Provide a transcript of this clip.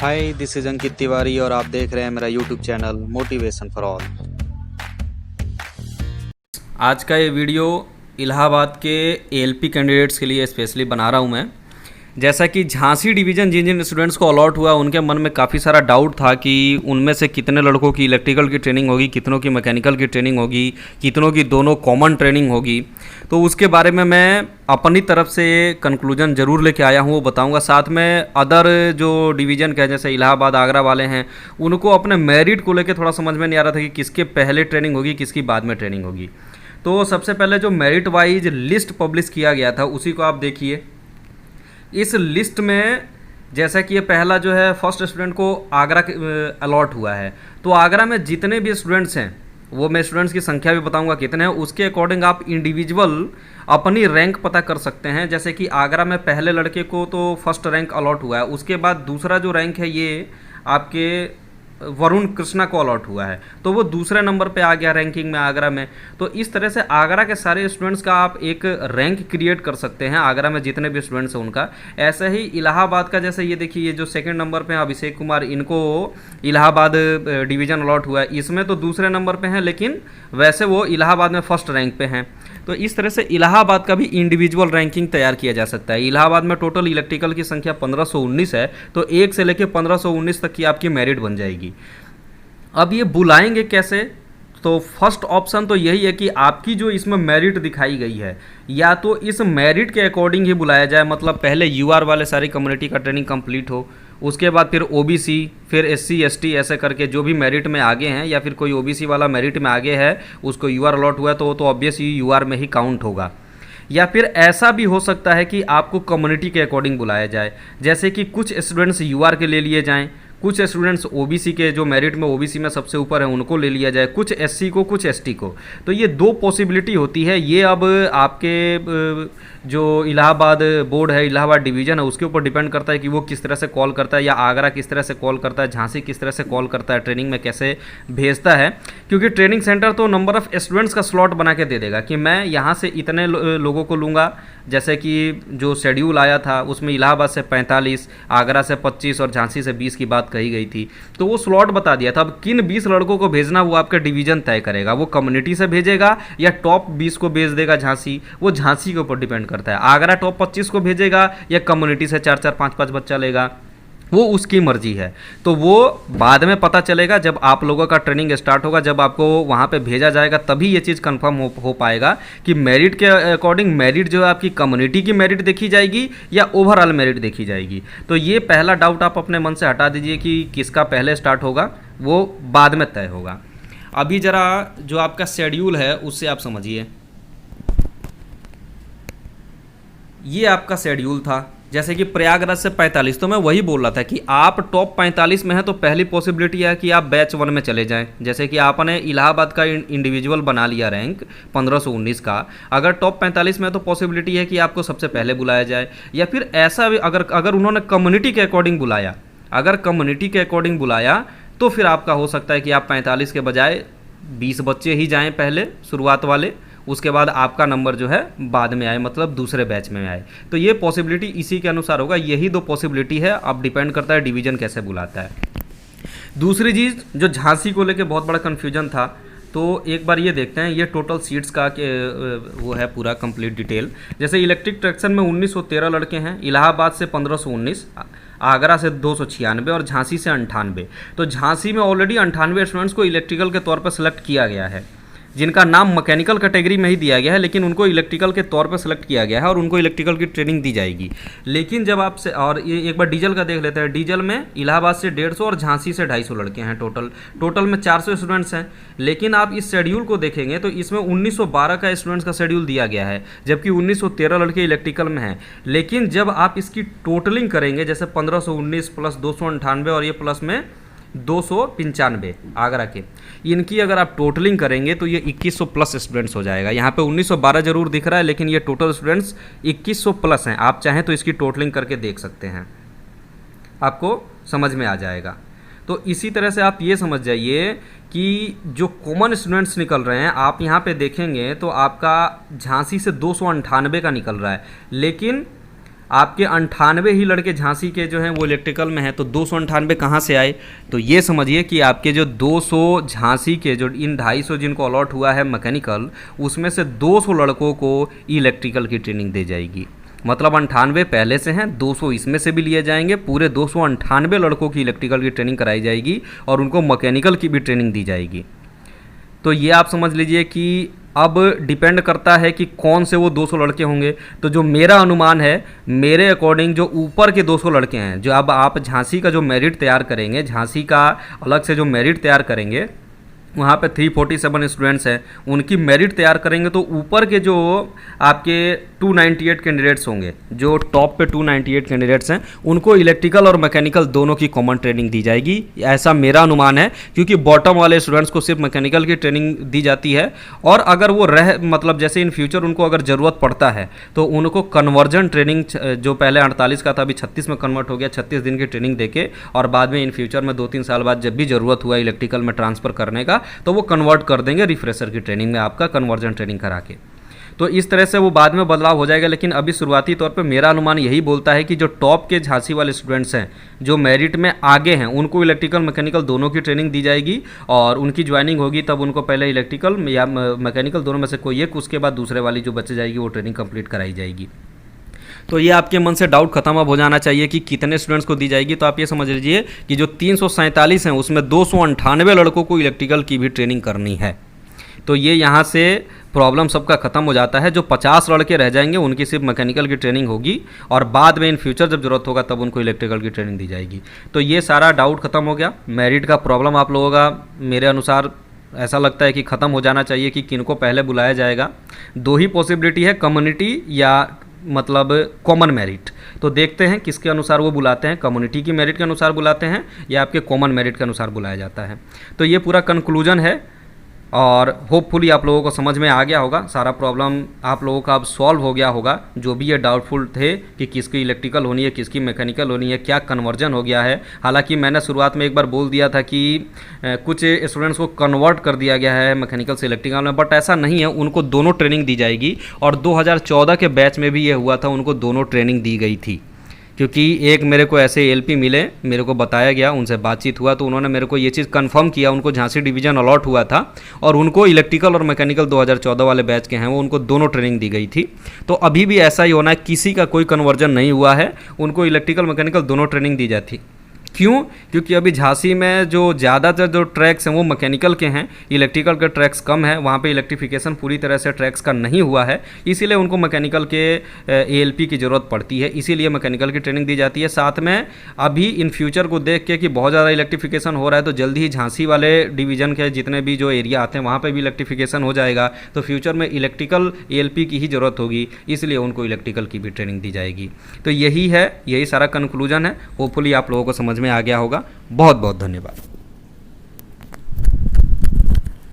Hi, this is Ankit Tiwari और आप देख रहे हैं मेरा YouTube channel motivation for all. आज का ये वीडियो इलाहाबाद के एएलपी कैंडिडेट्स के लिए स्पेशली बना रहा हूँ मैं। जैसा कि झांसी डिवीज़न जिन जिन स्टूडेंट्स को अलॉट हुआ उनके मन में काफ़ी सारा डाउट था कि उनमें से कितने लड़कों की इलेक्ट्रिकल की ट्रेनिंग होगी, कितनों की मैकेनिकल की ट्रेनिंग होगी, कितनों की दोनों कॉमन ट्रेनिंग होगी। तो उसके बारे में मैं अपनी तरफ से कंक्लूजन ज़रूर लेके आया हूँ, वो बताऊँगा। साथ में अदर जो डिवीज़न के हैं जैसे इलाहाबाद आगरा वाले हैं, उनको अपने मेरिट को लेकर थोड़ा समझ में नहीं आ रहा था कि किसके पहले ट्रेनिंग होगी, किसकी बाद में ट्रेनिंग होगी। तो सबसे पहले जो मेरिट वाइज लिस्ट पब्लिश किया गया था उसी को आप देखिए। इस लिस्ट में जैसा कि ये पहला जो है फर्स्ट स्टूडेंट को आगरा अलॉट हुआ है, तो आगरा में जितने भी स्टूडेंट्स हैं वो मैं स्टूडेंट्स की संख्या भी बताऊंगा कितने हैं, उसके अकॉर्डिंग आप इंडिविजुअल अपनी रैंक पता कर सकते हैं। जैसे कि आगरा में पहले लड़के को तो फर्स्ट रैंक अलॉट हुआ है, उसके बाद दूसरा जो रैंक है ये आपके वरुण कृष्णा को अलॉट हुआ है, तो वो दूसरे नंबर पे आ गया रैंकिंग में आगरा में। तो इस तरह से आगरा के सारे स्टूडेंट्स का आप एक रैंक क्रिएट कर सकते हैं, आगरा में जितने भी स्टूडेंट्स हैं उनका। ऐसे ही इलाहाबाद का जैसे ये देखिए, ये जो सेकंड नंबर पे हैं अभिषेक कुमार, इनको इलाहाबाद डिवीज़न अलॉट हुआ है। इसमें तो दूसरे नंबर पे हैं, लेकिन वैसे वो इलाहाबाद में फर्स्ट रैंक पे हैं। तो इस तरह से इलाहाबाद का भी इंडिविजुअल रैंकिंग तैयार किया जा सकता है। इलाहाबाद में टोटल इलेक्ट्रिकल की संख्या 1519 है, तो 1 से लेकर 1519 तक की आपकी मेरिट बन जाएगी। अब ये बुलाएंगे कैसे? तो फर्स्ट ऑप्शन तो यही है कि आपकी जो इसमें मेरिट दिखाई गई है, या तो इस मेरिट के अकॉर्डिंग ही बुलाया जाए। मतलब पहले यूआर वाले सारी कम्युनिटी का ट्रेनिंग कंप्लीट हो, उसके बाद फिर ओबीसी, फिर एससी एसटी, ऐसे करके जो भी मेरिट में आगे हैं, या फिर कोई ओबीसी वाला मेरिट में आगे है उसको यूआर अलॉट हुआ है तो वो तो ऑब्वियस यूआर में ही काउंट होगा। या फिर ऐसा भी हो सकता है कि आपको कम्युनिटी के अकॉर्डिंग बुलाया जाए, जैसे कि कुछ स्टूडेंट्स यूआर के ले लिए जाएं, कुछ स्टूडेंट्स ओबीसी के जो मेरिट में ओबीसी में सबसे ऊपर है उनको ले लिया जाए, कुछ एससी को, कुछ एसटी को। तो ये दो पॉसिबिलिटी होती है। ये अब आपके जो इलाहाबाद बोर्ड है, इलाहाबाद डिवीज़न है, उसके ऊपर डिपेंड करता है कि वो किस तरह से कॉल करता है, या आगरा किस तरह से कॉल करता है, झांसी किस तरह से कॉल करता है, ट्रेनिंग में कैसे भेजता है। क्योंकि ट्रेनिंग सेंटर तो नंबर ऑफ़ स्टूडेंट्स का स्लॉट बना के दे देगा कि मैं यहाँ से इतने लोगों को लूँगा। जैसे कि जो शेड्यूल आया था उसमें इलाहाबाद से 45, आगरा से 25 और झांसी से 20 की बात कही गई थी, तो वो स्लॉट बता दिया था। अब किन 20 लड़कों को भेजना वो आपका डिवीज़न तय करेगा। वो कम्युनिटी से भेजेगा या टॉप 20 को भेज देगा झांसी, वो झांसी के ऊपर डिपेंड करता है। आगरा टॉप 25 को भेजेगा या कम्युनिटी से 4-4, 5-5 बच्चा लेगा, वो उसकी मर्जी है। तो वो बाद में पता चलेगा जब आप लोगों का ट्रेनिंग स्टार्ट होगा, जब आपको वहाँ पे भेजा जाएगा, तभी ये चीज़ कंफर्म हो पाएगा कि मेरिट के अकॉर्डिंग मेरिट जो है आपकी कम्युनिटी की मेरिट देखी जाएगी या ओवरऑल मेरिट देखी जाएगी। तो ये पहला डाउट आप अपने मन से हटा दीजिए कि किसका पहले स्टार्ट होगा, वो बाद में तय होगा। अभी ज़रा जो आपका शेड्यूल है उससे आप समझिए। ये आपका शेड्यूल था, जैसे कि प्रयागराज से 45, तो मैं वही बोल रहा था कि आप टॉप 45 में हैं तो पहली पॉसिबिलिटी है कि आप बैच 1 में चले जाएं। जैसे कि आपने इलाहाबाद का इंडिविजुअल बना लिया रैंक 1519 का, अगर टॉप 45 में तो पॉसिबिलिटी है कि आपको सबसे पहले बुलाया जाए। या फिर ऐसा भी अगर उन्होंने कम्युनिटी के अकॉर्डिंग बुलाया, अगर कम्युनिटी के अकॉर्डिंग बुलाया तो फिर आपका हो सकता है कि आप 45 के बजाय 20 बच्चे ही जाएँ पहले शुरुआत वाले, उसके बाद आपका नंबर जो है बाद में आए, मतलब दूसरे बैच में आए। तो ये पॉसिबिलिटी इसी के अनुसार होगा। यही दो पॉसिबिलिटी है, अब डिपेंड करता है डिवीज़न कैसे बुलाता है। दूसरी चीज़ जो झांसी को लेके बहुत बड़ा कन्फ्यूजन था, तो एक बार ये देखते हैं, ये टोटल सीट्स का वो है पूरा कंप्लीट डिटेल। जैसे इलेक्ट्रिक ट्रैक्शन में 1913 लड़के हैं, इलाहाबाद से 1519, आगरा से 296 और झांसी से 98। तो झांसी में ऑलरेडी 98 स्टूडेंट्स को इलेक्ट्रिकल के तौर पर सिलेक्ट किया गया है, जिनका नाम मैकेनिकल कैटेगरी में ही दिया गया है, लेकिन उनको इलेक्ट्रिकल के तौर पर सिलेक्ट किया गया है और उनको इलेक्ट्रिकल की ट्रेनिंग दी जाएगी। लेकिन जब आपसे, और ये एक बार डीजल का देख लेते हैं। डीजल में इलाहाबाद से 150 और झांसी से 250 लड़के हैं, टोटल में 400 स्टूडेंट्स हैं। लेकिन आप इस शेड्यूल को देखेंगे तो इसमें 1912 का स्टूडेंट्स का शेड्यूल दिया गया है, जबकि 1913 लड़के इलेक्ट्रिकल में हैं। लेकिन जब आप इसकी टोटलिंग करेंगे, जैसे 1519 प्लस 298 और ये प्लस में 295 आगरा के, इनकी अगर आप टोटलिंग करेंगे तो ये 2100 प्लस स्टूडेंट्स हो जाएगा। यहाँ पे 1912 जरूर दिख रहा है, लेकिन ये टोटल स्टूडेंट्स 2100 प्लस हैं। आप चाहें तो इसकी टोटलिंग करके देख सकते हैं, आपको समझ में आ जाएगा। तो इसी तरह से आप ये समझ जाइए कि जो कॉमन स्टूडेंट्स निकल रहे हैं, आप यहाँ पे देखेंगे तो आपका झांसी से 298 का निकल रहा है, लेकिन आपके 98 ही लड़के झांसी के जो हैं वो इलेक्ट्रिकल में हैं, तो 298 कहाँ से आए? तो ये समझिए कि आपके जो 200 झांसी के जो इन 250 जिनको अलॉट हुआ है मैकेनिकल, उसमें से 200 लड़कों को इलेक्ट्रिकल की ट्रेनिंग दी जाएगी। मतलब 98 पहले से हैं, 200 इसमें से भी लिए जाएंगे, पूरे 298 लड़कों की इलेक्ट्रिकल की ट्रेनिंग कराई जाएगी और उनको मैकेनिकल की भी ट्रेनिंग दी जाएगी। तो ये आप समझ लीजिए कि अब डिपेंड करता है कि कौन से वो 200 लड़के होंगे। तो जो मेरा अनुमान है, मेरे अकॉर्डिंग जो ऊपर के 200 लड़के हैं, जो अब आप झांसी का जो मेरिट तैयार करेंगे, झांसी का अलग से जो मेरिट तैयार करेंगे, वहाँ पे 347 स्टूडेंट्स हैं, उनकी मेरिट तैयार करेंगे तो ऊपर के जो आपके 298 कैंडिडेट्स होंगे, जो टॉप पे 298 कैंडिडेट्स हैं, उनको इलेक्ट्रिकल और मैकेनिकल दोनों की कॉमन ट्रेनिंग दी जाएगी। ऐसा मेरा अनुमान है, क्योंकि बॉटम वाले स्टूडेंट्स को सिर्फ मैकेनिकल की ट्रेनिंग दी जाती है, और अगर वो मतलब जैसे इन फ्यूचर उनको अगर ज़रूरत पड़ता है तो उनको कन्वर्जन ट्रेनिंग, जो पहले 48 का था अभी 36 में कन्वर्ट हो गया, 36 दिन की ट्रेनिंग देके, और बाद में इन फ्यूचर में 2-3 साल बाद जब भी ज़रूरत हुआ इलेक्ट्रिकल में ट्रांसफ़र करने का, तो वो कन्वर्ट कर देंगे रिफ्रेशर की ट्रेनिंग में, आपका कन्वर्जन ट्रेनिंग करा के। तो इस तरह से वो बाद में बदलाव हो जाएगा, लेकिन अभी शुरुआती तौर पे मेरा अनुमान यही बोलता है कि जो टॉप के झांसी वाले स्टूडेंट्स हैं, जो मेरिट में आगे हैं, उनको इलेक्ट्रिकल मैकेनिकल दोनों की ट्रेनिंग दी जाएगी, और उनकी ज्वाइनिंग होगी तब उनको पहले इलेक्ट्रिकल या मैकेनिकल दोनों में से कोई एक, उसके बाद दूसरे वाली जो बच्चे जाएगी वो ट्रेनिंग कंप्लीट कराई जाएगी। तो ये आपके मन से डाउट खत्म अब हो जाना चाहिए कि कितने स्टूडेंट्स को दी जाएगी। तो आप ये समझ लीजिए कि जो 347 हैं उसमें 298 लड़कों को इलेक्ट्रिकल की भी ट्रेनिंग करनी है। तो ये यहाँ से प्रॉब्लम सबका ख़त्म हो जाता है। जो 50 लड़के रह जाएंगे उनकी सिर्फ मैकेनिकल की ट्रेनिंग होगी, और बाद में इन फ्यूचर जब ज़रूरत होगा तब उनको इलेक्ट्रिकल की ट्रेनिंग दी जाएगी। तो ये सारा डाउट ख़त्म हो गया। मेरिट का प्रॉब्लम आप लोगों का मेरे अनुसार ऐसा लगता है कि ख़त्म हो जाना चाहिए कि किनको पहले बुलाया जाएगा। 2 ही पॉसिबिलिटी है, कम्युनिटी या मतलब कॉमन मेरिट। तो देखते हैं किसके अनुसार वो बुलाते हैं, कम्युनिटी की मेरिट के अनुसार बुलाते हैं या आपके कॉमन मेरिट के अनुसार बुलाया जाता है। तो ये पूरा कंक्लूजन है, और होपफुली आप लोगों को समझ में आ गया होगा, सारा प्रॉब्लम आप लोगों का अब सॉल्व हो गया होगा। जो भी ये डाउटफुल थे कि किसकी इलेक्ट्रिकल होनी है, किसकी मैकेनिकल होनी है, क्या कन्वर्जन हो गया है। हालांकि मैंने शुरुआत में एक बार बोल दिया था कि कुछ स्टूडेंट्स को कन्वर्ट कर दिया गया है मैकेनिकल से इलेक्ट्रिकल में, बट ऐसा नहीं है, उनको दोनों ट्रेनिंग दी जाएगी। और 2014 के बैच में भी ये हुआ था, उनको दोनों ट्रेनिंग दी गई थी। क्योंकि एक मेरे को ऐसे एलपी मिले, मेरे को बताया गया, उनसे बातचीत हुआ, तो उन्होंने मेरे को ये चीज़ कंफर्म किया, उनको झांसी डिवीज़न अलॉट हुआ था और उनको इलेक्ट्रिकल और मैकेनिकल 2014 वाले बैच के हैं वो, उनको दोनों ट्रेनिंग दी गई थी। तो अभी भी ऐसा ही होना है, किसी का कोई कन्वर्जन नहीं हुआ है, उनको इलेक्ट्रिकल मैकेनिकल दोनों ट्रेनिंग दी जाती। क्यों? क्योंकि अभी झांसी में जो ज़्यादातर जो ट्रैक्स हैं वो मैकेनिकल के हैं, इलेक्ट्रिकल के ट्रैक्स कम है, वहाँ पे इलेक्ट्रिफिकेशन पूरी तरह से ट्रैक्स का नहीं हुआ है, इसीलिए उनको मैकेनिकल के एएलपी की ज़रूरत पड़ती है, इसीलिए मैकेनिकल की ट्रेनिंग दी जाती है। साथ में अभी इन फ्यूचर को देख के कि बहुत ज़्यादा इलेक्ट्रिफिकेशन हो रहा है, तो जल्दी ही झांसी वाले डिवीज़न के जितने भी जो एरिया आते हैं वहाँ पर भी इलेक्ट्रिफिकेशन हो जाएगा, तो फ्यूचर में इलेक्ट्रिकल एएलपी की ही ज़रूरत होगी, इसलिए उनको इलेक्ट्रिकल की भी ट्रेनिंग दी जाएगी। तो यही है, यही सारा कंक्लूजन है। होपफुली आप लोगों को समझ में आ गया होगा। बहुत बहुत धन्यवाद।